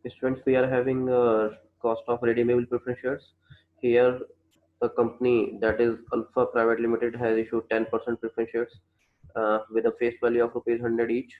Students, we are having cost of redeemable preference shares. Here, a company that is Alpha Private Limited has issued 10% preference shares with a face value of rupees 100 each.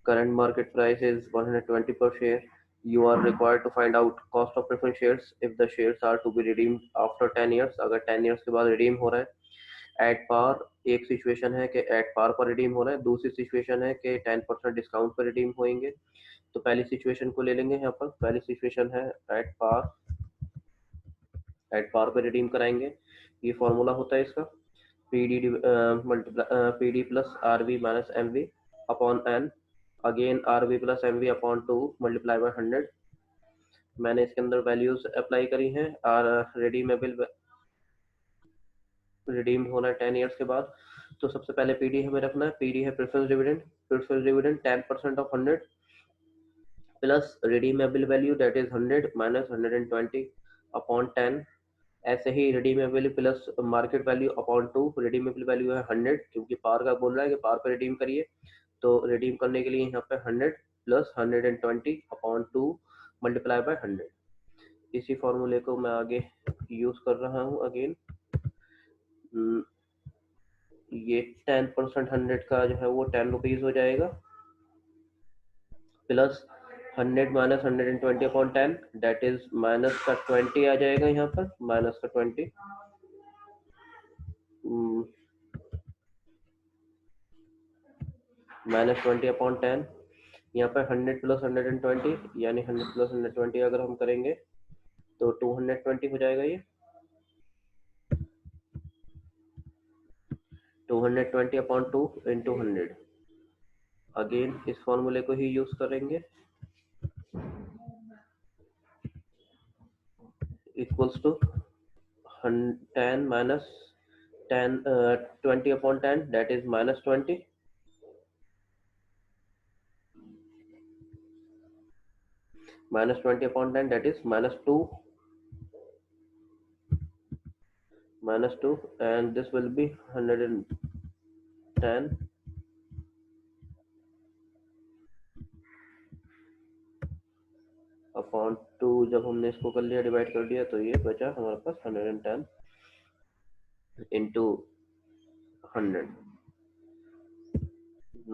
Current market price is 120 per share. You are required to find out cost of preference shares if the shares are to be redeemed after 10 years. अगर 10 years के बाद redeem हो रहा है at par, एक situation है कि eight par पर रिडीम हो रहा है, दूसरी सिचुएशन है कि 10% डिस्काउंट पर रिडीम होंगे। तो पहली सिचुएशन को ले लेंगे। यहाँ पर पहली सिचुएशन है एट पार पे रिडीम कराएंगे। ये फॉर्मूला होता है इसका P D plus R V minus M V upon N, again R V plus M V upon 2 multiply by 100। मैंने इसके अंदर वैल्यूज अप्लाई करी हैं। आर रिडीमेबल रिडीम होना है 10 ईयर्स के बाद। तो सबसे पहले पीडी हमें रखना है। पीडी है preference dividend. Preference dividend 10% of 100 plus redeemable value that is 100 minus 120 upon 10। ऐसे ही redeemable plus market value upon 2। Redeemable value है 100 क्योंकि पार का बोल रहा है कि पार पे रिडीम करिए, तो रिडीम करने के लिए यहाँ पे 100 प्लस 120 अपॉन 2 मल्टीप्लाई बाय 100। इसी फॉर्मूले को मैं आगे यूज कर रहा हूँ अगेन। ये 10% 100 का जो है वो 10 रुपीज हो जाएगा, plus 100 minus 120 upon 10 that is minus का 20 आ जाएगा। यहाँ पर माइनस का 20 माइनस 20 अपॉन 10। यहाँ पर 100 प्लस 120 यानी 100 प्लस 120 अगर हम करेंगे तो 220 हो जाएगा। ये 220 अपॉन 2 इंटू 100। अगेन इस फॉर्मूले को ही यूज करेंगे। Equals to 10 minus 10 20 upon 10 that is minus 20 minus 20 upon 10 that is minus 2 minus 2 and this will be 110 upon 2। जब हमने इसको कर लिया डिवाइड कर दिया तो ये बचा हमारे पास 110 into 100।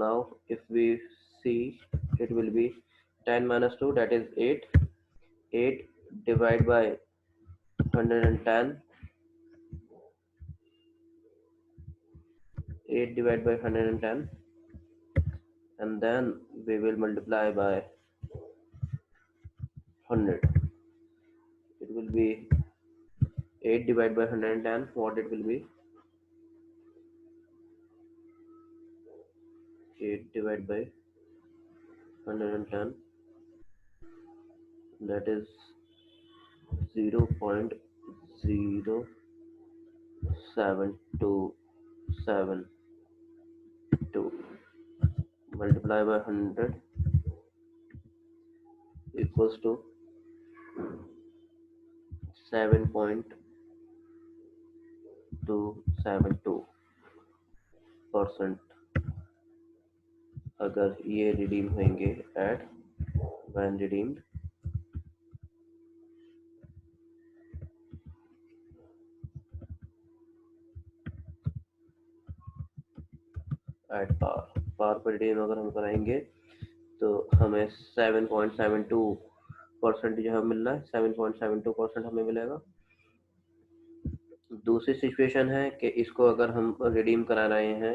now if we see it will be 10 minus 2 that is 8 8 divided by 110 8 divided by 110 and then we will multiply by 100. It will be 8 divided by 110. What it will be? 8 divided by 110. That is 0.07272 multiply by 100 equals to 7.272%। अगर ये redeem होंगे at when redeemed at par पर redeem अगर हम कराएंगे तो हमें 7.72% जो है मिल रहा है। 7.72% हमें मिलेगा। दूसरी सिचुएशन है कि इसको अगर हम रिडीम करा रहे हैं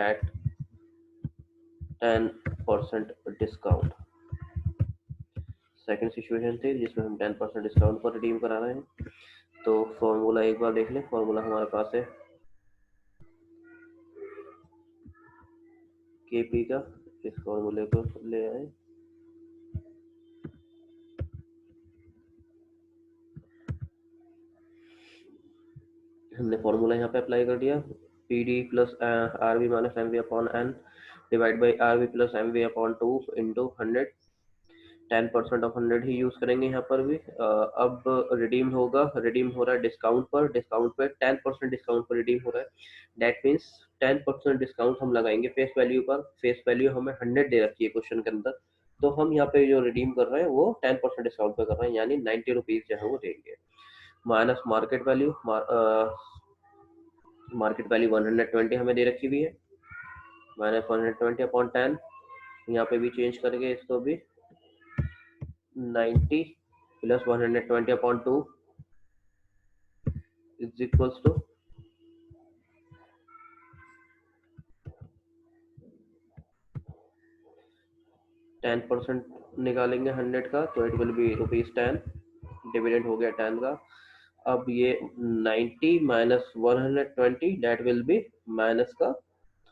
एट 10% डिस्काउंट। सेकंड सिचुएशन थी जिसमें हम 10% डिस्काउंट पर रिडीम करा रहे हैं। तो फॉर्मूला एक बार देख लें। फॉर्मूला हमारे पास है केपी का। इस फॉर्मूले को ले आए। हमने फॉर्मूला यहाँ पे अप्लाई कर दिया। P D plus R V minus M V upon N divide by R V plus M V upon 2 into 100। 10% of 100 ही यूज करेंगे यहाँ पर भी। अब रिडीम होगा, रिडीम हो रहा है डिस्काउंट पर। डिस्काउंट पर 10% डिस्काउंट पर रिडीम हो रहा है। दैट मीन्स 10% डिस्काउंट हम लगाएंगे फेस वैल्यू पर। फेस वैल्यू हमें 100 दे रखी है क्वेश्चन के अंदर, तो तो हम यहाँ पे जो रिडीम कर रहे हैं वो 10% डिस्काउंट पे कर रहे हैं, यानी 90 रुपीज जो है वो देंगे। Minus market value, market value 120 हमें दे रखी हुई है, माइनस 120 अपॉन 10, यहाँ पे भी चेंज करके इसको भी 90 plus 120 upon 2 is equals to 10% निकालेंगे 100 का, तो इट विल बी ₹10, डिविडेंड हो गया 10 का। अब ये 90 minus 120 that will be minus का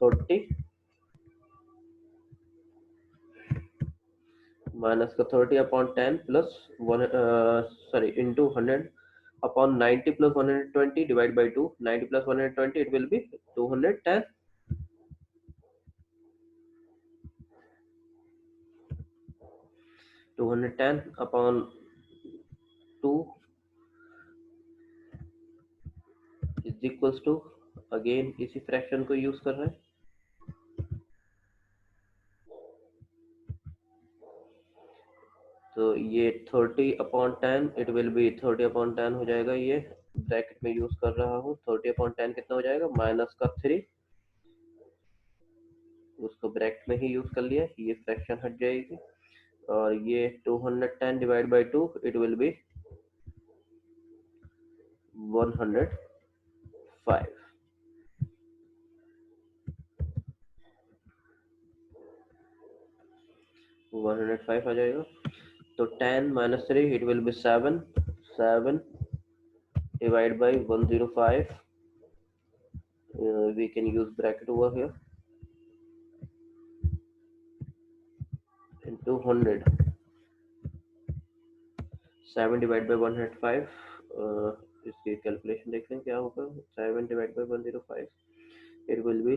30, माइनस का 30 upon 10 plus one sorry into 100 upon 90 plus 120 divide by 2, 90 plus 120 it will be 210, 210 upon 2 is equals to, again इसी फ्रैक्शन को यूज कर रहे हैं, तो ये 30 upon 10 it will be 30 upon 10 हो जाएगा, ये ब्रैकेट में यूज कर रहा हूँ। 30 अपॉन 10 कितना हो जाएगा, माइनस का 3, उसको ब्रैकेट में ही यूज कर लिया, ये फ्रैक्शन हट जाएगी, और ये 210 divide by 2 it will B 105, 105 आ जाएगा। तो 10 minus 3 it will B 7, 7 divide by 105, we can use bracket over here, into 100, 7 divide by 105, इसकी कैलकुलेशन देखते हैं क्या होगा, 7 divide by 105 it will B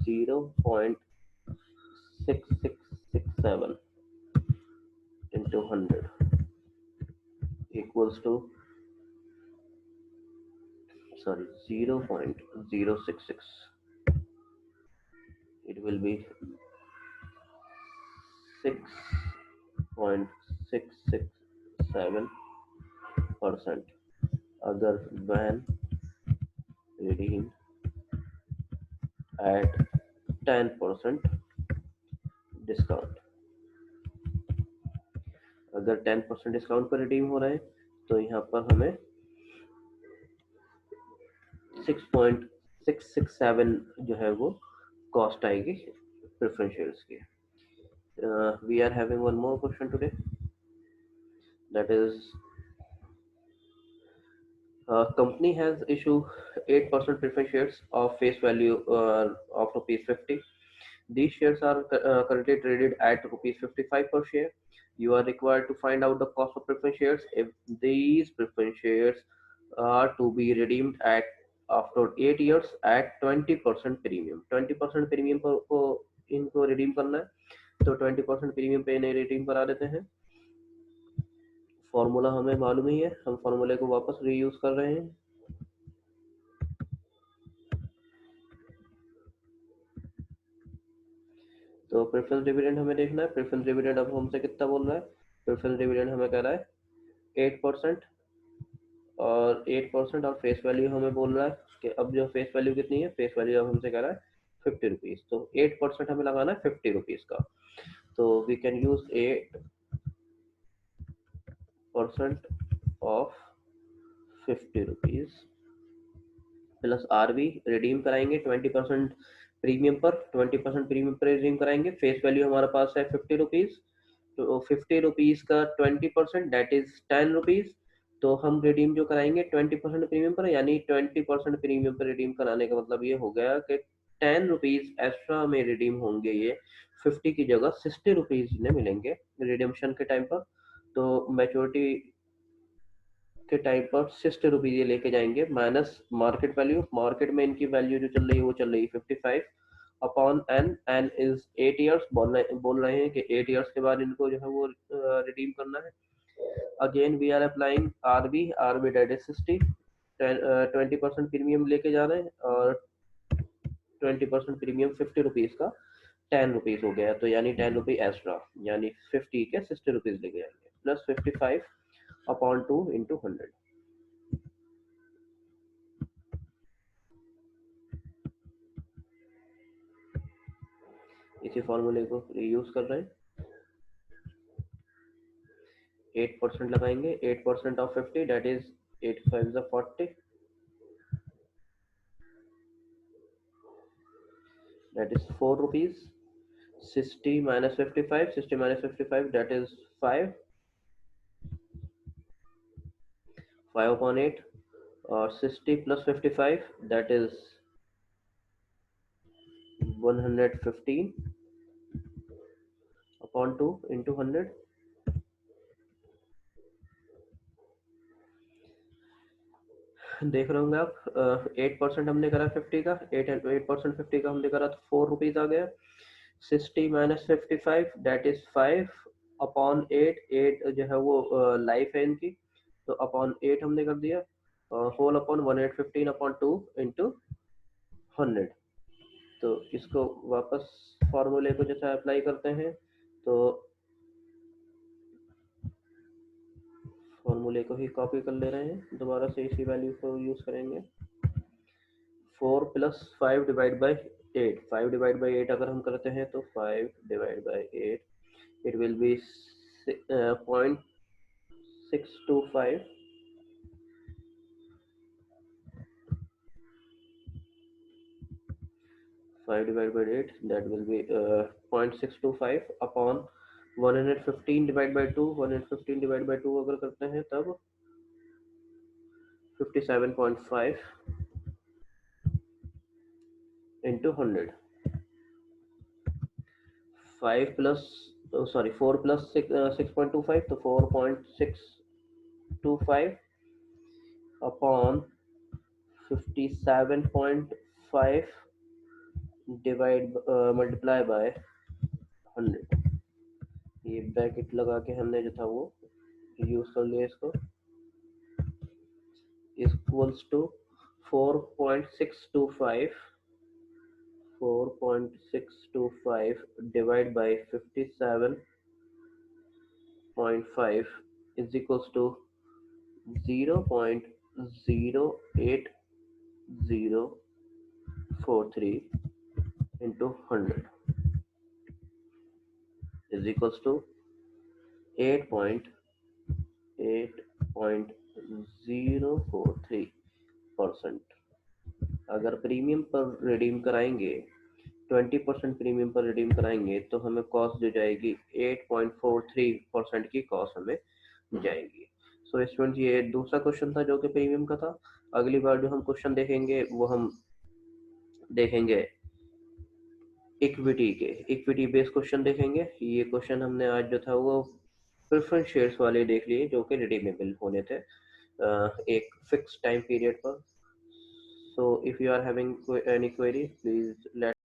0.6667 into 100 equals to, sorry, 0.066, it will be 6.667% अगर when redeemed at 10% discount, अगर 10% discount पर redeem हो रहे हैं तो यहाँ पर हमें 6.667 जो है वो कॉस्ट आएगी प्रेफरेंस शेयर्स की। We are having one more question today, that is company has issued 8% preference shares of face value of ₹50. These shares are currently traded at ₹55 per share. You are required to find out the cost of preference shares if these preference shares are to be redeemed at after 8 years at 20% premium. 20% premium पर को इनको redeem करना है, तो 20% premium पे इन्हें redeem करा देते हैं। फॉर्मूला हमें मालूम ही है, हम फॉर्मूले को वापस रीयूज कर रहे हैं। तो प्रेफरेंस डिविडेंड हमें देखना है, प्रेफरेंस डिविडेंड अब हमसे कितना बोल रहा है, प्रेफरेंस डिविडेंड हमें कह रहा है 8%, और 8% और फेस वैल्यू हमें बोल रहा है कि अब जो फेस वैल्यू कितनी है, फेस वैल्यू अब हमसे कह रहा है ₹50, तो 8% हमें लगाना है ₹50 का, तो we can use 8% of ₹50 plus RV, redeem कराएंगे 20% प्रीमियम पर, 20% प्रीमियम पर रिडीम कराएंगे, फेस वैल्यू हमारे पास है ₹50, तो ₹50 का 20% दैट इज ₹10, तो हम रिडीम जो कराएंगे 20% प्रीमियम पर, यानी 20% प्रीमियम पर रिडीम कराने का मतलब ये हो गया कि ₹10 एक्स्ट्रा में रिडीम होंगे, ये 50 की जगह ₹60 में मिलेंगे रिडीम्शन के टाइम पर, तो मैच्योरिटी के टाइम पर ₹60 ये लेके जाएंगे, माइनस मार्केट वैल्यू, मार्केट में इनकी वैल्यू जो चल रही है वो चल रही है 55 upon N, N is 8 years, बोल रहे हैं कि 8 ईयर्स के बाद इनको जो है वो रिडीम करना है। Again we are applying RV, RV date is 60, 20% premium लेके जा रहे हैं और 20% प्रीमियम ₹50 का, 10 रुपीज हो गया, तो यानी 10 रुपी एक्स्ट्रा, यानी 50 के 60 रुपीज लेके जाएंगे, प्लस 55/2 × 100। इसी फॉर्मूले को रीयूज कर रहे हैं। 8% लगाएंगे, 8% of 50 that is 8 5 40, that is 4 rupees. 60 minus 55, 60 minus 55 that is 5, 5/8, or 60 plus 55 that is 115/2 into 100। देख रहे होंगे आप, 8% हमने करा 50 का, 8% 50 का हमने करा तो 4 रुपीज आ गया। 60 minus 55 that is 5/8, 8 जो है वो लाइफ है इनकी, तो अपॉन 8 हमने कर दिया, होल अपॉन 115/2 इंटू 100। तो इसको वापस फॉर्मूले को जैसा अप्लाई करते हैं, तो फॉर्मूले को ही कॉपी कर ले रहे हैं, दोबारा से इसी वैल्यू को यूज करेंगे। 4 + 5 डिवाइड बाई 8, 5 डिवाइड बाई 8 अगर हम करते हैं तो 5 divide by 8 it will B 0.625, 5 divided by 8 that will be 0.625 upon 115 divide by 2, 115 divide by 2 अगर करते हैं तब 57.5 into 100। 5 plus 4 plus 6.25, तो 4.625 अपॉन 57.5 डिवाइड मल्टीप्लाई बाय 100। ये ब्रैकेट लगा के हमने जो था वो यूज कर लिया इसको, equals to 4.625 divide by 57.5 is equals to 0.08043 into 100 is equals to 8.043%। अगर प्रीमियम पर रिडीम कराएंगे, 20% प्रीमियम पर रिडीम कराएंगे तो हमें कॉस्ट जो जाएगी 8.43% की कॉस्ट हमें जाएगी। सो स्टूडेंट, ये दूसरा क्वेश्चन था जो कि प्रीमियम का था। अगली बार जो हम क्वेश्चन देखेंगे वो हम देखेंगे इक्विटी बेस्ड क्वेश्चन देखेंगे। ये क्वेश्चन हमने आज जो था वो प्रेफरेंस शेयर्स वाले देख लिए जो कि रिडीमेबल होने थे एक फिक्स टाइम पीरियड पर। So if you are having any query please late